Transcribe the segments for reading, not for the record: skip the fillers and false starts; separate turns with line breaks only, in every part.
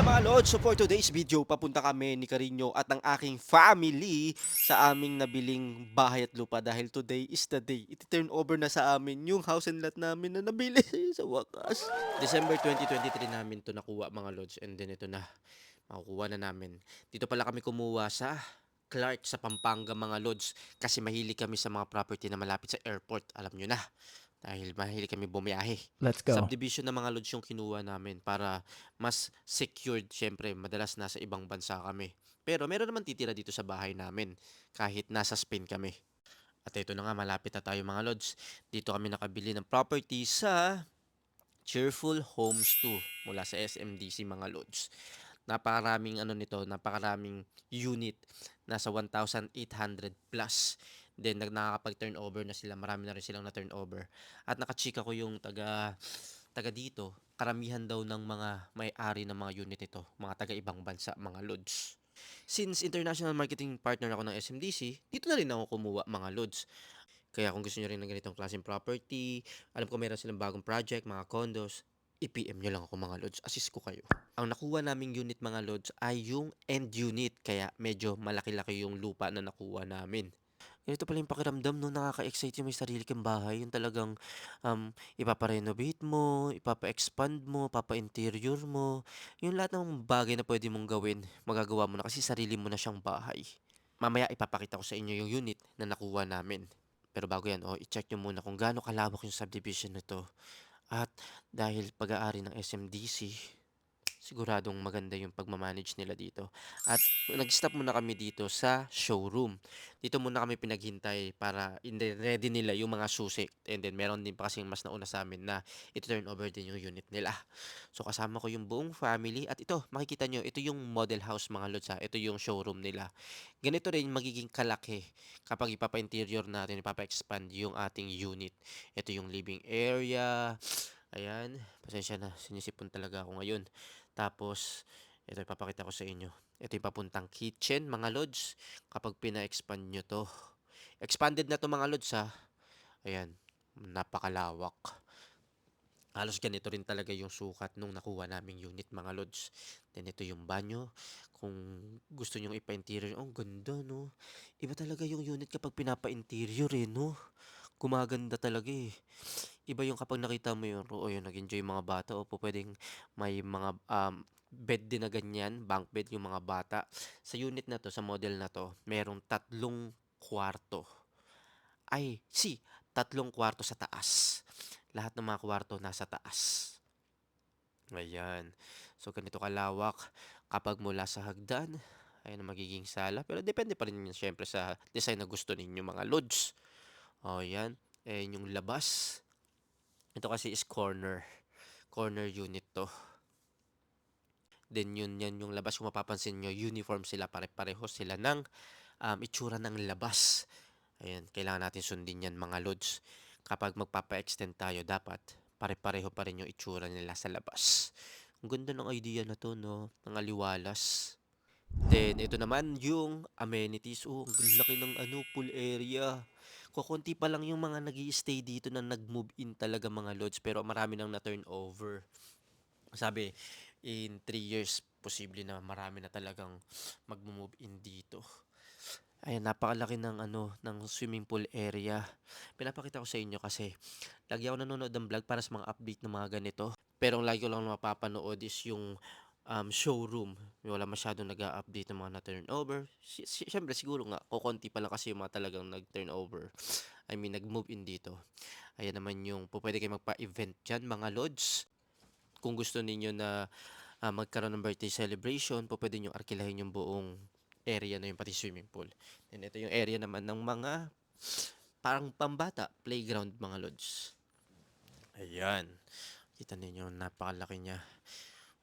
mga lods, so for today's video, papunta kami ni Carino at ng aking family sa aming nabiling bahay at lupa dahil today is the day. Iti-turn over na sa amin yung house and lot namin na nabili sa wakas. December 2023 namin to nakuha mga lods, and then ito na, makukuha na namin. Dito pala kami kumuha sa Clark sa Pampanga mga lods kasi mahilig kami sa mga property na malapit sa airport, alam nyo na. Dahil mahilig kami bumiyahe.
Let's go.
Subdivision ng mga lods yung kinuha namin para mas secured. Syempre, madalas nasa ibang bansa kami. Pero meron naman titira dito sa bahay namin kahit nasa Spain kami. At ito na nga, malapit na tayo mga lods. Dito kami nakabili ng property sa Cheerful Homes 2 mula sa SMDC mga lods. Napakaraming ano nito, napakaraming unit, nasa 1,800 plus. Then nakakapag-turnover na sila, marami na rin silang na turnover. At nakachika ko yung taga dito, karamihan daw ng mga may-ari ng mga unit ito, mga taga ibang bansa, mga lods. Since international marketing partner ako ng SMDC, dito na rin ako kumuha mga lods. Kaya kung gusto niyo rin ng ganitong klaseng property, alam ko meron silang bagong project, mga condos, i-PM nyo lang ako mga lods, assist ko kayo. Ang nakuha naming unit mga lods ay yung end unit, kaya medyo malaki-laki yung lupa na nakuha namin. Ganito pala yung pakiramdam no, nakaka-excite yung may sarili kang bahay, yung talagang ipapa-renovate mo, ipapa-expand mo, papa-interior mo, yung lahat ng bagay na pwede mong gawin, magagawa mo na kasi sarili mo na siyang bahay. Mamaya ipapakita ko sa inyo yung unit na nakuha namin. Pero bago yan, i-check nyo muna kung gaano kalawak yung subdivision nito. At dahil pag-aari ng SMDC, siguradong maganda yung pagmamanage nila dito. At nag-stop muna kami dito sa showroom. Dito muna kami pinaghintay para ready nila yung mga susi. And then meron din pa kasing mas nauna sa amin na i-turn over din yung unit nila. So kasama ko yung buong family. At ito, makikita nyo, ito yung model house mga lods ha. Ito yung showroom nila. Ganito rin magiging kalaki kapag ipapa-interior natin, ipapa-expand yung ating unit. Ito yung living area. Ayan, pasensya na, sinisipon talaga ako ngayon. Tapos, ito ipapakita ko sa inyo. Ito yung papuntang kitchen, mga lods. Kapag pina-expand nyo to. Expanded na to mga lods ha. Ayan, napakalawak. Halos ganito rin talaga yung sukat nung nakuha naming unit mga lods. Then ito yung banyo. Kung gusto nyong ipa-interior, oh ganda no. Iba talaga yung unit kapag pinapa-interior no. Gumaganda talaga eh. Iba yung kapag nakita mo yung room, yun, nag-enjoy yung mga bata, o po pwedeng may mga bed din na ganyan, bunk bed yung mga bata. Sa unit na to, sa model na to, merong tatlong kwarto. Tatlong kwarto sa taas. Lahat ng mga kwarto nasa taas. Ayan. So, ganito kalawak. Kapag mula sa hagdan, ayan ang magiging sala. Pero depende pa rin yun, syempre, sa design na gusto ninyo mga lods. O, yan. Ayan yung labas. Ito kasi is corner. Corner unit to. Then yan yung labas. Kung mapapansin nyo, uniform sila. Pare-pareho sila ng itsura ng labas. Ayan, kailangan natin sundin yan mga lods. Kapag magpapa-extend tayo, dapat pare-pareho pa rin yung itsura nila sa labas. Ang ganda ng idea na to, no? Ng aliwalas. Then, ito naman yung amenities. Oh, ang laki ng pool area. Kukunti pa lang yung mga nag stay dito na nag-move in talaga mga lods. Pero marami nang na-turnover. Sabi, in 3 years, posible na marami na talagang mag-move in dito. Ayan, napakalaki ng ng swimming pool area. Pinapakita ko sa inyo kasi lagi ako nanonood ng vlog para sa mga update ng mga ganito. Pero ang lagi ko lang mapapanood is yung showroom. Wala masyadong nag-a-update ng mga na-turnover. Siyempre siguro nga, kukonti pa lang kasi yung mga talagang nag-turnover. I mean, nag-move in dito. Ayan naman yung pwede kayo magpa-event dyan, mga lodge. Kung gusto ninyo na magkaroon ng birthday celebration, pwede nyo arkilahin yung buong area na yung pati swimming pool. And ito yung area naman ng mga parang pambata, playground mga lods. Ayan. Kita ninyo, napakalaki niya.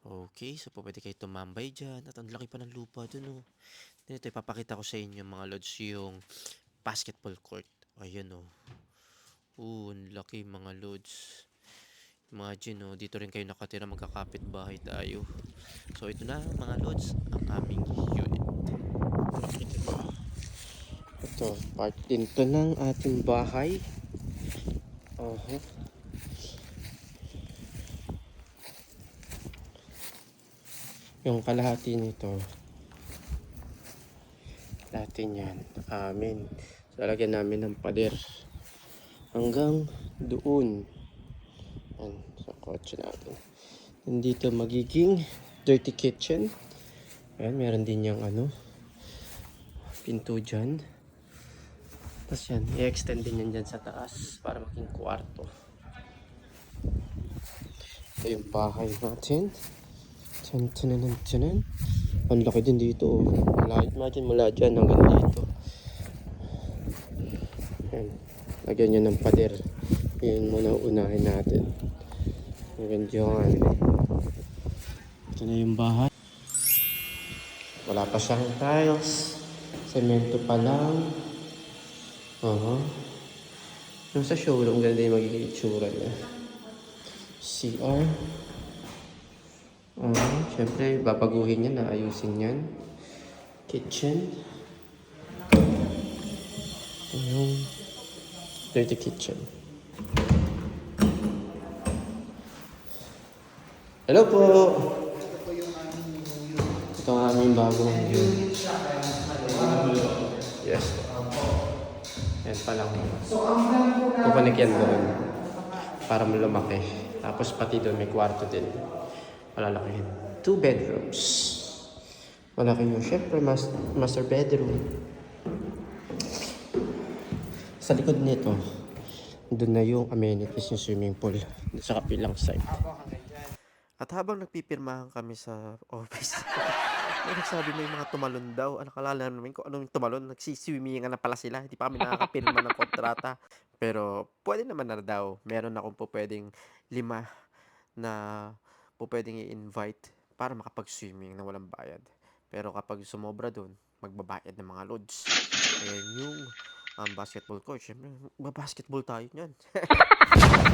Okay, so pwede kayo tumambay dyan. At ang laki pa ng lupa dun, oh. Then ito, ipapakita ko sa inyo mga lods yung basketball court. Ayan, oh. Ang laki mga lods. Imagine, oh, dito rin kayo nakatira, magkakapit bahay tayo. So, ito na mga lods, ang aming unit. Ito, part din to ng ating bahay.
Yung kalahati nito, natin yan, amin. So, lalagyan namin ng pader hanggang doon. Yan, sa kotse natin. Nandito magiging dirty kitchen. Ayan, meron din yung pinto dyan. Tapos yan, i-extend din yan dyan sa taas para maging kwarto. Ito yung bahay natin. Tan. Ang laki din dito. Imagine mula dyan hanggang dito. Yan. Lagyan nyo ng pader. Yun muna unahin natin. Hanggang dyan. Ito na yung bahay. Wala pa siyang tiles. Semento pa lang. Yung sa showroom, ganda yung magiging itsura niya. CR. Siyempre, babaguhin yan, ayusin yan. Kitchen. Ito yung dirty kitchen. Hello po! Ito ang aming bagong view. Yes. Yan pa lang. Kukunik yan doon. Para malumaki. Tapos pati doon may kwarto din. Malalakihin. 2 bedrooms. Malaki yung syempre master bedroom. Sa likod nito, doon na yung amenities yung swimming pool. Sa kapilang side.
At habang nagpipirmahan kami sa office, may nagsabi may mga tumalon daw. Nakalala namin kung anong tumalon. Nagsiswimmingan na pala sila. Hindi pa kami nakakapirma ng kontrata. Pero pwede naman na daw. Meron akong po pwedeng 5 na po pwedeng i-invite para makapag-swimming na walang bayad. Pero kapag sumobra doon, magbabayad ng mga loads. Ayan yung basketball court. Siyempre, basketball tayo niyan.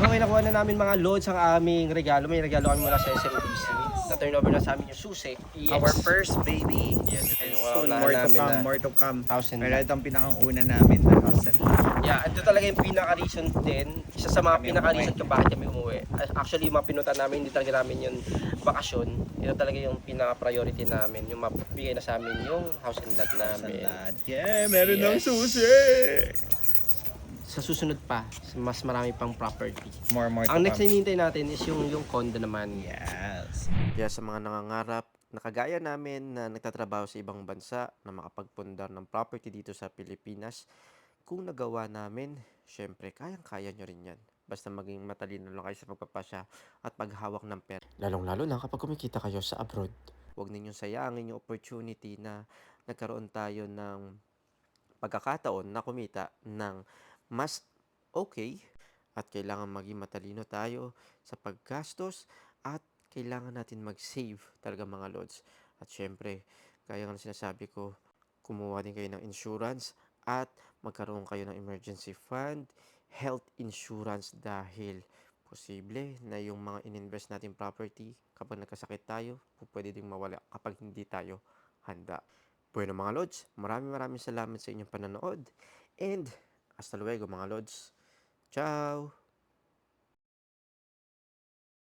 Okay, nakuha na namin mga loads ang aming regalo. May regalo kami mula sa SMBC. Na-turn over na sa amin yung susi. Yes.
Our first baby.
Yes, ito yung
Soon,
unahan
more to
namin
come,
na
more to come.
house and
Pero
lot.
ito ang pinakang-una namin na house and lot.
Yeah, ito talaga yung pinaka-reason din. Isa sa mga
Kami
pinaka-reason
umuwi.
kung bakit kami umuwi. Actually, yung mga pinunta namin, hindi talaga namin yung bakasyon. Ito talaga yung pinaka-priority namin. Yung mabigay na sa amin yung house and lot
House and
namin.
lot. Yeah, meron ng
Yes.
susi!
Sa susunod pa, mas marami pang property.
More to
Ang next na
come.
hinihintay natin is yung condo naman.
Yes.
Kaya sa mga nangangarap na kagaya namin na nagtatrabaho sa ibang bansa na makapagpundar ng property dito sa Pilipinas, kung nagawa namin, syempre kayang-kaya nyo rin yan. Basta maging matalino lang kayo sa pagpapasya at paghawak ng pera. Lalong-lalo na kapag kumikita kayo sa abroad. Huwag ninyong sayangin yung opportunity na nagkaroon tayo ng pagkakataon na kumita ng mas okay at kailangan maging matalino tayo sa paggastos at kailangan natin mag-save talaga mga lods. At syempre, kaya nga sinasabi ko, kumuha din kayo ng insurance at magkaroon kayo ng emergency fund, health insurance dahil posible na yung mga ininvest natin property kapag nagkasakit tayo, pwede ding mawala kapag hindi tayo handa. Bueno mga lods, maraming salamat sa inyong panonood and hasta luego mga lods. Ciao!